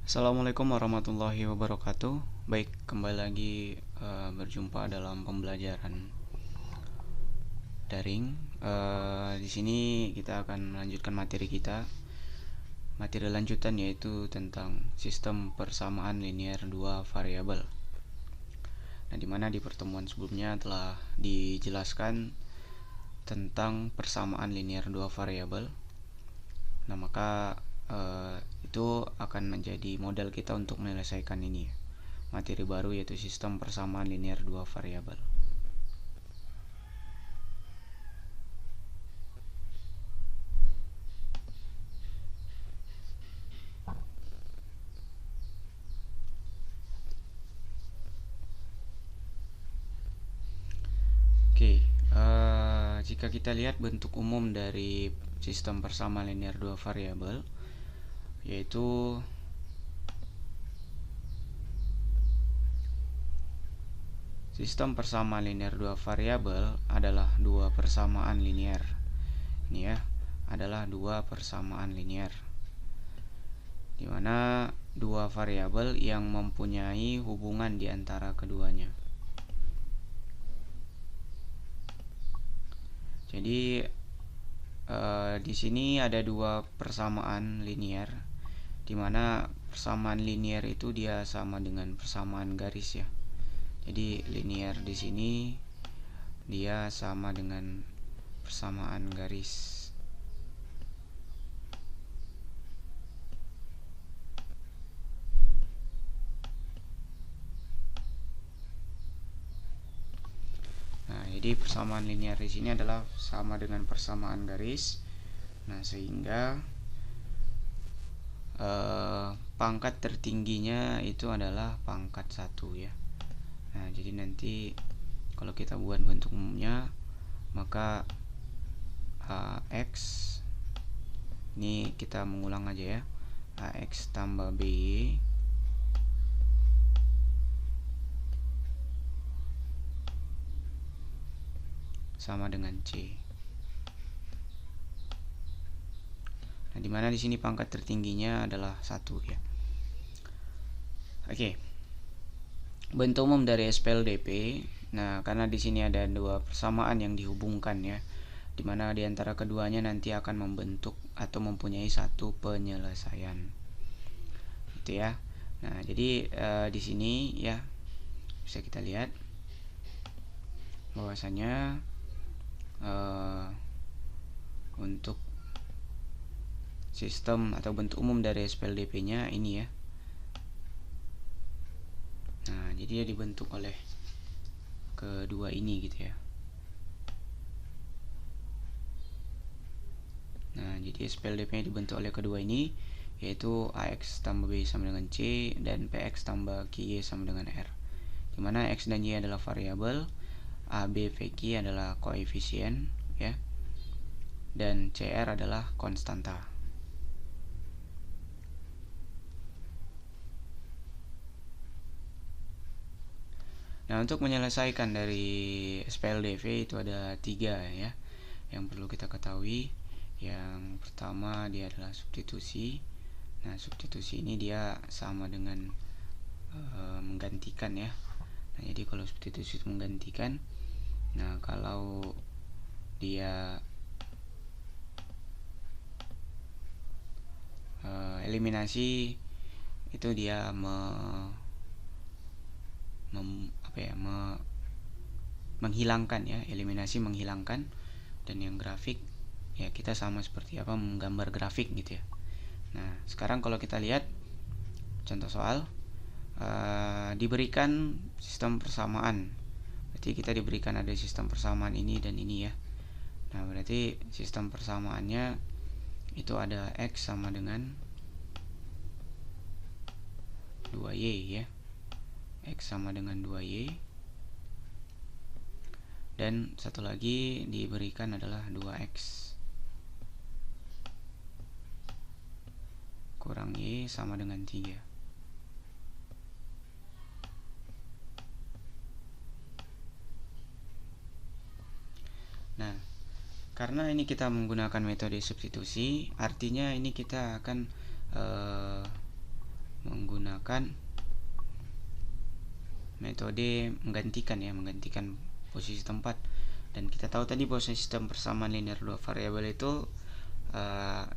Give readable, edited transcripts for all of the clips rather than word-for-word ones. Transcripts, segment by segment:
Assalamualaikum warahmatullahi wabarakatuh. Baik, kembali lagi berjumpa dalam pembelajaran daring. Di sini kita akan melanjutkan materi kita. Materi lanjutan yaitu tentang sistem persamaan linear dua variabel. Nah, dimana di pertemuan sebelumnya telah dijelaskan tentang persamaan linear dua variabel. Nah, maka itu akan menjadi modal kita untuk menyelesaikan ini, materi baru yaitu sistem persamaan linear dua variabel. Oke, jika kita lihat bentuk umum dari sistem persamaan linear dua variabel, yaitu sistem persamaan linear dua variabel adalah dua persamaan linear. Ini ya, adalah dua persamaan linear, di mana dua variabel yang mempunyai hubungan di antara keduanya. Jadi di sini ada dua persamaan linear, di mana persamaan linear itu dia sama dengan persamaan garis ya. Jadi linear di sini dia sama dengan persamaan garis. Nah, jadi persamaan linear di sini adalah sama dengan persamaan garis. Nah, sehingga pangkat tertingginya itu adalah pangkat 1 ya. Nah, jadi nanti kalau kita buat bentuk umumnya, maka AX ini kita mengulang aja ya. AX tambah BY sama dengan C. Nah, dimana di sini pangkat tertingginya adalah 1 ya. Oke. Bentuk umum dari SPLDP. Nah, karena di sini ada dua persamaan yang dihubungkan ya, dimana di antara keduanya nanti akan membentuk atau mempunyai satu penyelesaian. Gitu ya. Nah, jadi di sini ya bisa kita lihat bahwasanya untuk sistem atau bentuk umum dari SPLDP-nya ini ya. Nah, jadi dia dibentuk oleh kedua ini gitu ya. Nah, jadi SPLDP-nya dibentuk oleh kedua ini, yaitu AX tambah B sama dengan C dan PX tambah QY sama dengan R. Dimana X dan Y adalah variabel, A, B, V, Q adalah koefisien ya, dan CR adalah konstanta. Nah, untuk menyelesaikan dari SPLDV itu ada 3 ya yang perlu kita ketahui. Yang pertama dia adalah substitusi. Nah, substitusi ini dia sama dengan menggantikan ya. Nah, jadi kalau substitusi itu menggantikan, nah kalau dia eliminasi itu dia menghilangkan ya, eliminasi menghilangkan. Dan yang grafik ya kita sama seperti apa menggambar grafik gitu ya. Nah, sekarang kalau kita lihat contoh soal, diberikan sistem persamaan, berarti kita diberikan ada sistem persamaan ini dan ini ya. Nah, berarti sistem persamaannya itu ada X sama dengan 2Y ya. X sama dengan 2Y, dan satu lagi diberikan adalah 2X kurang Y sama dengan 3. Nah, karena ini kita menggunakan metode substitusi, artinya ini kita akan menggunakan metode menggantikan posisi tempat. Dan kita tahu tadi bahwa sistem persamaan linear dua variabel itu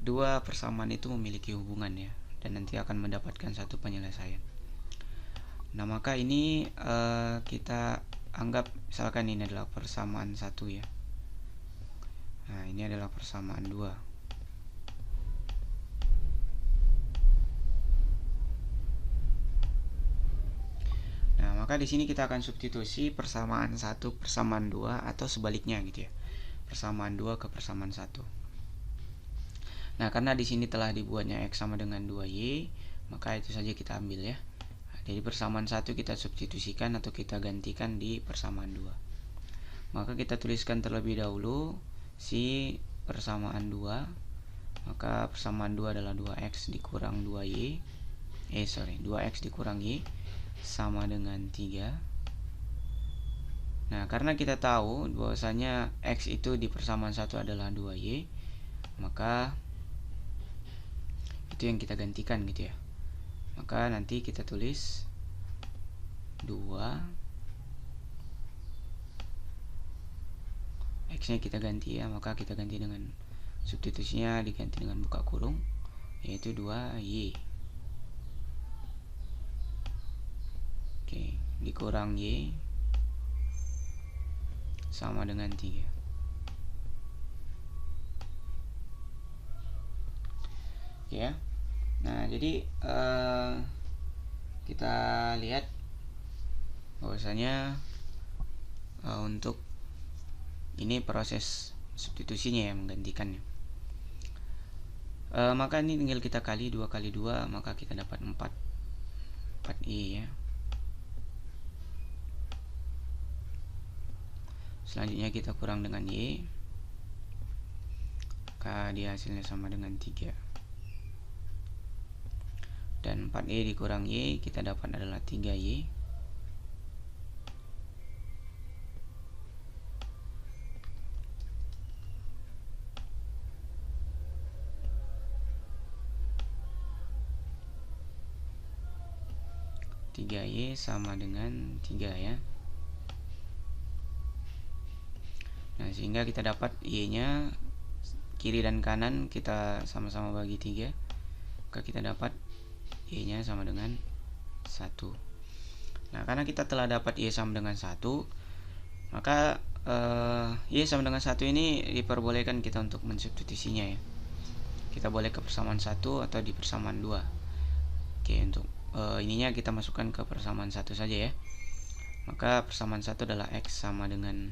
dua persamaan itu memiliki hubungan ya, dan nanti akan mendapatkan satu penyelesaian. Nah, maka ini kita anggap misalkan ini adalah persamaan 1 ya. Nah, ini adalah persamaan 2. Nah, maka di sini kita akan substitusi persamaan 1 persamaan 2 atau sebaliknya gitu ya. Persamaan 2 ke persamaan 1. Nah, karena di sini telah dibuatnya X sama dengan 2Y, maka itu saja kita ambil ya. Jadi persamaan 1 kita substitusikan atau kita gantikan di persamaan 2. Maka kita tuliskan terlebih dahulu si persamaan 2. Maka persamaan 2 adalah 2x dikurang 2y 2x dikurang y sama dengan 3. Nah, karena kita tahu bahwasanya x itu di persamaan 1 adalah 2y, maka itu yang kita gantikan gitu ya. Maka nanti kita tulis 2, X nya kita ganti ya, maka kita ganti dengan substitusinya diganti dengan buka kurung, yaitu 2Y. Oke, dikurang Y sama dengan 3. Ya. Nah, jadi kita lihat bahwasanya untuk ini proses substitusinya ya, menggantikannya. Maka ini tinggal kita kali 2 kali 2, maka kita dapat 4y ya. Selanjutnya kita kurang dengan y, maka dia hasilnya sama dengan 3. Dan 4y dikurang y kita dapat adalah 3y. Y sama dengan 3 ya. Nah, sehingga kita dapat y nya kiri dan kanan kita sama-sama bagi 3, maka kita dapat y nya sama dengan 1. Nah, karena kita telah dapat y sama dengan 1, maka y sama dengan 1 ini diperbolehkan kita untuk mensubstitusinya ya. Kita boleh ke persamaan 1 atau di persamaan 2. Oke, untuk ininya kita masukkan ke persamaan 1 saja ya. Maka persamaan 1 adalah X sama dengan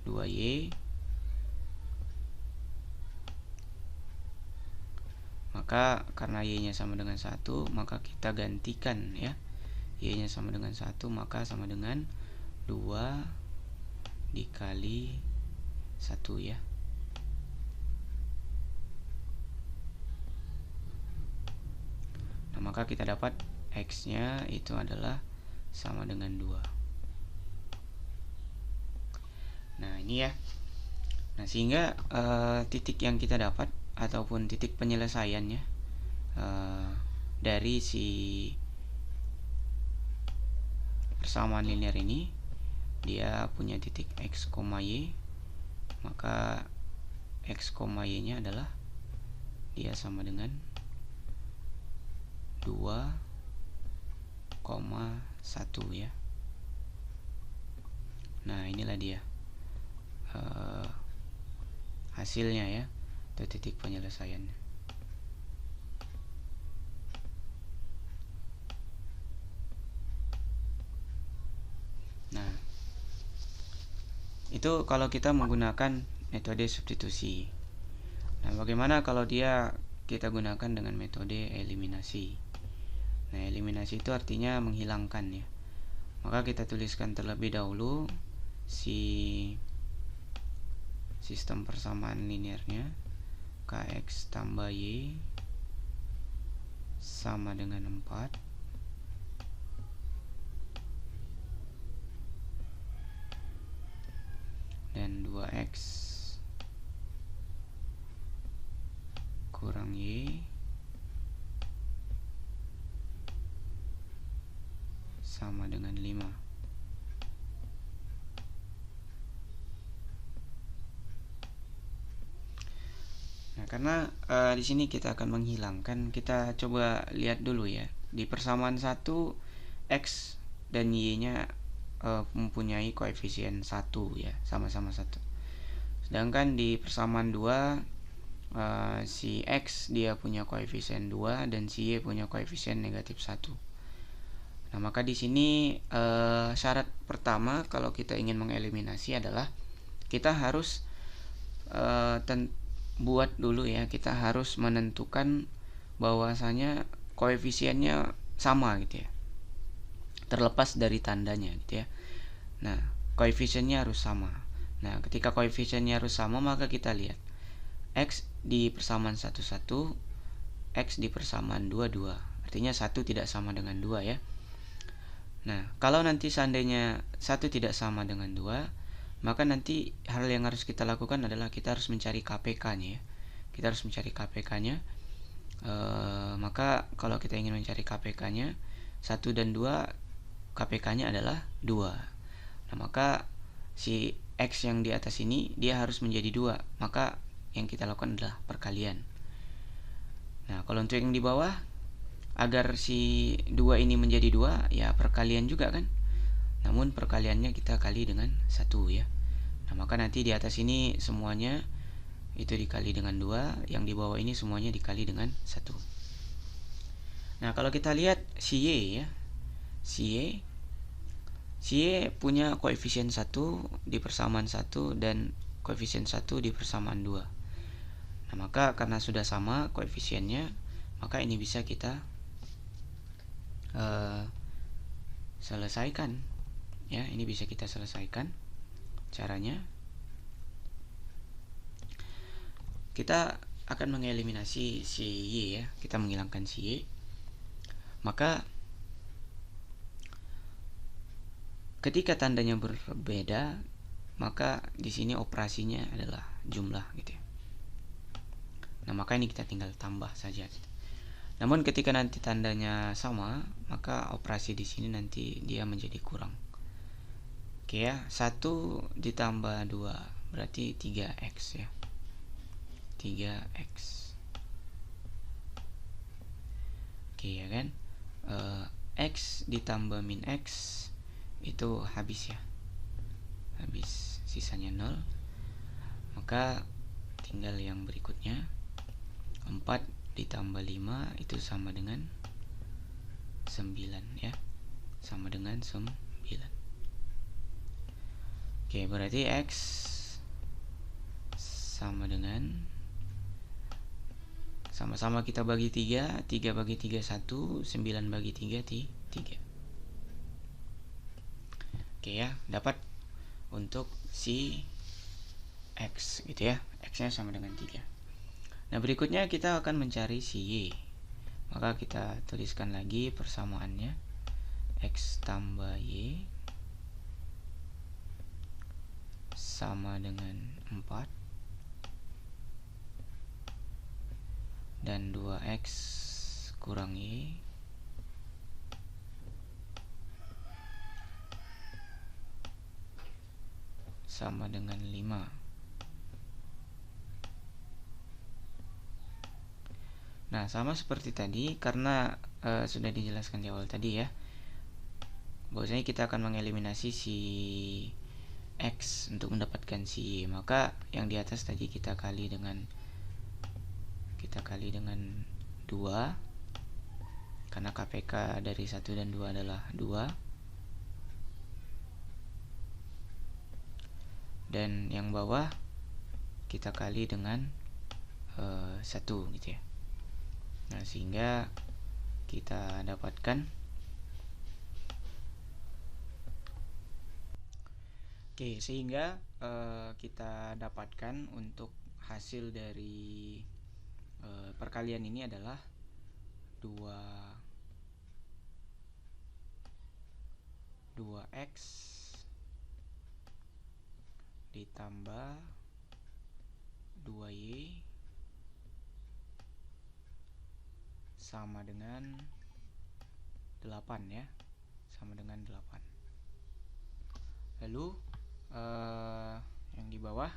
2Y. Maka karena Y nya sama dengan 1, maka kita gantikan ya. Y nya sama dengan 1, maka sama dengan 2 dikali 1 ya. Nah, maka kita dapat X nya itu adalah sama dengan 2. Nah, ini ya. Nah, sehingga titik yang kita dapat ataupun titik penyelesaiannya dari si persamaan linear ini, dia punya titik X, Y, maka X, Y nya adalah dia sama dengan 2,1 ya. Nah, inilah dia hasilnya ya, atau titik penyelesaiannya. Nah, itu kalau kita menggunakan metode substitusi. Nah, bagaimana kalau kita gunakan dengan metode eliminasi? Nah, eliminasi itu artinya menghilangkan ya. Maka kita tuliskan terlebih dahulu si sistem persamaan linearnya, Kx tambah Y sama dengan 4, dan 2x kurang Y sama dengan 5. Nah, karena di sini kita akan menghilangkan, kita coba lihat dulu ya. Di persamaan 1, X dan Y-nya mempunyai koefisien 1 ya, sama-sama 1. Sedangkan di persamaan 2, si X dia punya koefisien 2 dan si Y punya koefisien negatif 1. Nah, maka di sini syarat pertama kalau kita ingin mengeliminasi adalah kita harus buat dulu ya, kita harus menentukan bahwasanya koefisiennya sama gitu ya, terlepas dari tandanya gitu ya. Nah, koefisiennya harus sama. Nah, ketika koefisiennya harus sama, maka kita lihat X di persamaan 1, 1, X di persamaan 2, 2. Artinya 1 tidak sama dengan 2 ya. Nah, kalau nanti seandainya 1 tidak sama dengan 2, maka nanti hal yang harus kita lakukan adalah kita harus mencari KPK-nya ya. Kita harus mencari KPK-nya. Maka kalau kita ingin mencari KPK-nya 1 dan 2, KPK-nya adalah 2. Nah, maka si X yang di atas ini dia harus menjadi 2. Maka yang kita lakukan adalah perkalian. Nah, kalau untuk yang di bawah, agar si 2 ini menjadi 2, ya perkalian juga kan. Namun perkaliannya kita kali dengan 1 ya. Nah, maka nanti di atas ini semuanya itu dikali dengan 2, yang di bawah ini semuanya dikali dengan 1. Nah, kalau kita lihat si Y ya. Si Y punya koefisien 1 di persamaan 1 dan koefisien 1 di persamaan 2. Nah, maka karena sudah sama koefisiennya, maka ini bisa kita selesaikan ya. Ini bisa kita selesaikan. Caranya kita akan mengeliminasi si Y ya. Kita menghilangkan si Y. Maka ketika tandanya berbeda, maka di sini operasinya adalah jumlah gitu ya. Nah, maka ini kita tinggal tambah saja. Namun ketika nanti tandanya sama, maka operasi di sini nanti dia menjadi kurang. Oke ya, 1 ditambah 2 berarti 3x ya. 3x. Oke ya kan? X ditambah min x itu habis ya. Habis, sisanya 0. Maka tinggal yang berikutnya. 4 ditambah 5 itu sama dengan 9 ya. Sama dengan 9. Oke, berarti X sama dengan, sama-sama kita bagi 3. 3 bagi 3 1, 9 bagi 3 3. Oke ya, dapat untuk si X gitu ya. X nya sama dengan 3. Nah, berikutnya kita akan mencari si Y. Maka kita tuliskan lagi persamaannya. X tambah Y sama dengan 4 dan 2x kurang Y sama dengan 5. Nah, sama seperti tadi, karena sudah dijelaskan di awal tadi ya, bahwasanya kita akan mengeliminasi si X untuk mendapatkan si Y. Maka yang di atas tadi kita kali dengan 2, karena KPK dari 1 dan 2 adalah 2. Dan yang bawah kita kali dengan 1 gitu ya. Nah, sehingga kita dapatkan, sehingga kita dapatkan untuk hasil dari perkalian ini adalah 2x ditambah 2y sama dengan 8 ya. sama dengan 8. Lalu yang di bawah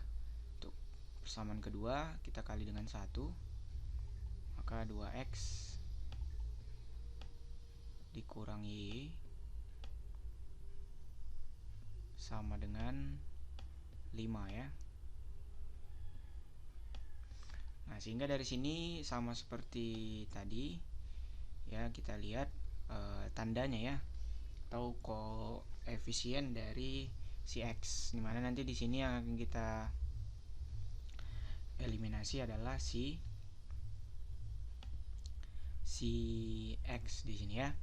untuk persamaan kedua kita kali dengan 1, maka 2x dikurang y sama dengan 5 ya. Nah, sehingga dari sini sama seperti tadi ya, kita lihat tandanya ya, atau koefisien dari si x, dimana nanti di sini yang akan kita eliminasi adalah si x di sini ya.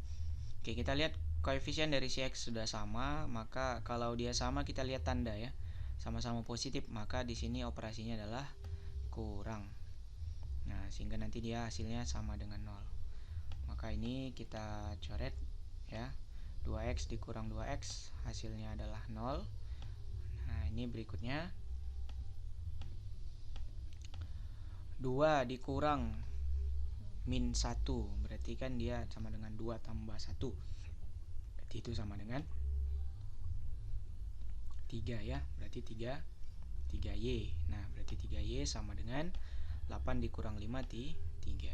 Oke, kita lihat koefisien dari si x sudah sama, maka kalau dia sama kita lihat tanda ya, sama-sama positif, maka di sini operasinya adalah kurang. Nah, sehingga nanti dia hasilnya sama dengan 0. Maka ini kita coret ya. 2x dikurang 2x hasilnya adalah 0. Nah, ini berikutnya 2 dikurang min 1, berarti kan dia sama dengan 2 tambah 1, berarti itu sama dengan 3 ya, berarti 3y. Nah, berarti 3y sama dengan 8 dikurang 5 3.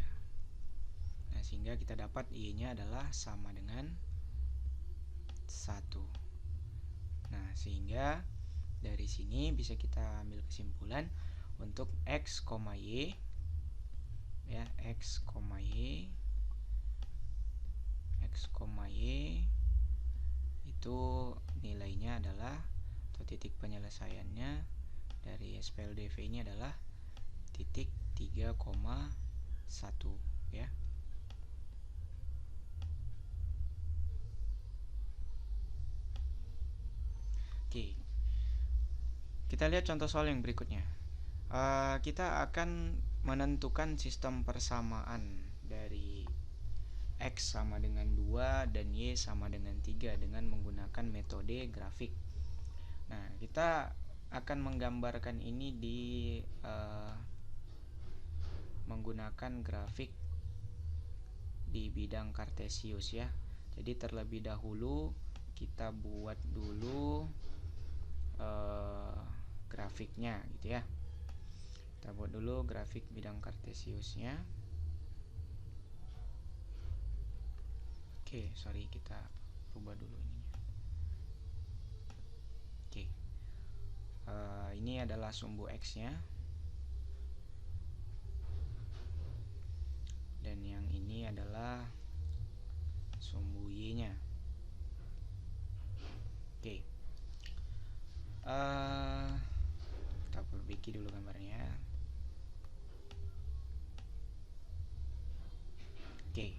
Nah, sehingga kita dapat y nya adalah sama dengan 1. Nah, sehingga dari sini bisa kita ambil kesimpulan untuk x, y ya, x, y itu nilainya adalah, atau titik penyelesaiannya dari SPLDV ini adalah titik 3,1 ya. Oke, kita lihat contoh soal yang berikutnya. Kita akan menentukan sistem persamaan dari x sama dengan 2 dan y sama dengan 3 dengan menggunakan metode grafik. Nah, kita akan menggambarkan ini di menggunakan grafik di bidang kartesius ya. Jadi terlebih dahulu kita buat dulu grafiknya gitu ya. Kita buat dulu grafik bidang kartesiusnya. Oke, sorry, kita rubah dulu ininya. Oke, ini adalah sumbu x nya, dan yang ini adalah sumbu y nya. Oke, kita perbaiki dulu gambarnya. Oke,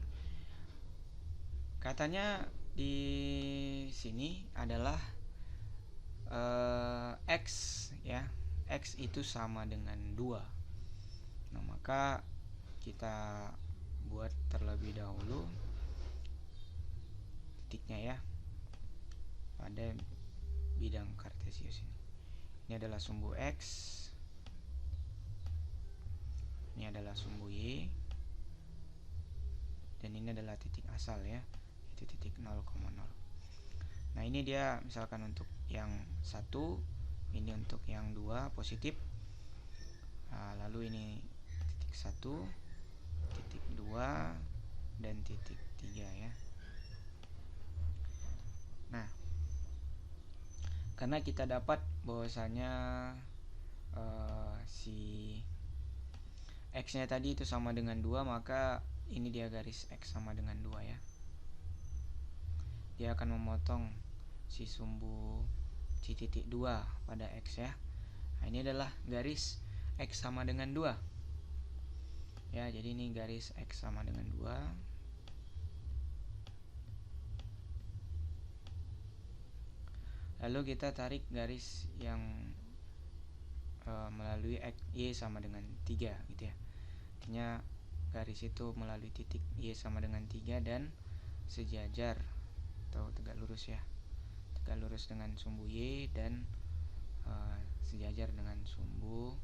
katanya di sini adalah x ya, x itu sama dengan 2. Nah, maka kita buat terlebih dahulu titiknya ya pada bidang kartesius ini. Ini adalah sumbu x, ini adalah sumbu y, dan ini adalah titik asal ya, itu titik 0,0. Nah, ini dia misalkan untuk yang 1, ini untuk yang 2 positif. Lalu ini titik 1, titik 2, dan titik 3 ya. Nah, karena kita dapat bahwasanya si x nya tadi itu sama dengan 2, maka ini dia garis x sama dengan 2 ya. Dia akan memotong si sumbu si titik 2 pada x ya. Nah, ini adalah garis x sama dengan 2 ya, jadi ini garis x sama dengan 2. Lalu kita tarik garis yang melalui x, y sama dengan 3 gitu ya. Artinya garis itu melalui titik y sama dengan 3 dan sejajar atau tegak lurus ya, tegak lurus dengan sumbu y dan sejajar dengan sumbu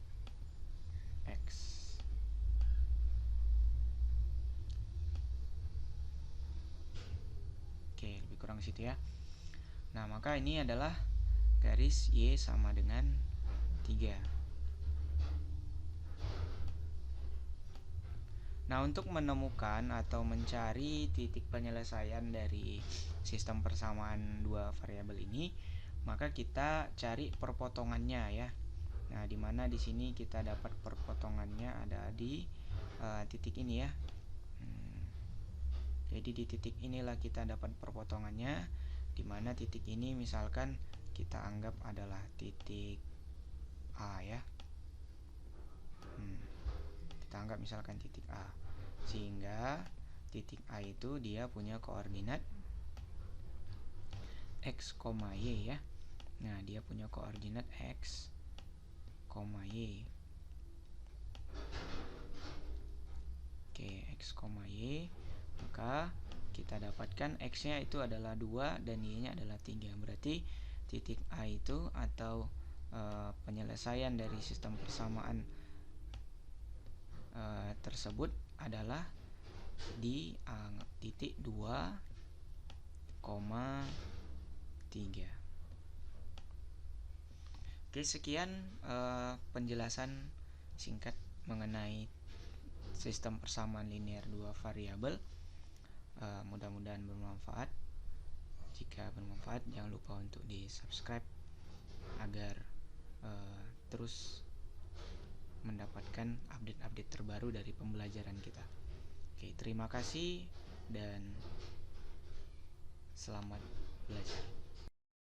x. Oke, lebih kurang situ ya. Nah, maka ini adalah garis Y sama dengan 3. Nah, untuk menemukan atau mencari titik penyelesaian dari sistem persamaan dua variabel ini, maka kita cari perpotongannya ya. Nah, dimana di sini kita dapat perpotongannya ada di titik ini ya. Jadi di titik inilah kita dapat perpotongannya, dimana titik ini misalkan kita anggap adalah titik A ya. Kita anggap misalkan titik A, sehingga titik A itu dia punya koordinat X, Y ya. Nah, dia punya koordinat X, Y. Oke, X, Y. Maka kita dapatkan X nya itu adalah 2 dan Y nya adalah 3. Berarti titik A itu atau penyelesaian dari sistem persamaan tersebut adalah di titik 2,3. Oke, sekian penjelasan singkat mengenai sistem persamaan linear dua variabel. Mudah-mudahan bermanfaat. Jika bermanfaat, jangan lupa untuk di subscribe agar terus mendapatkan update-update terbaru dari pembelajaran kita. Oke, terima kasih dan selamat belajar.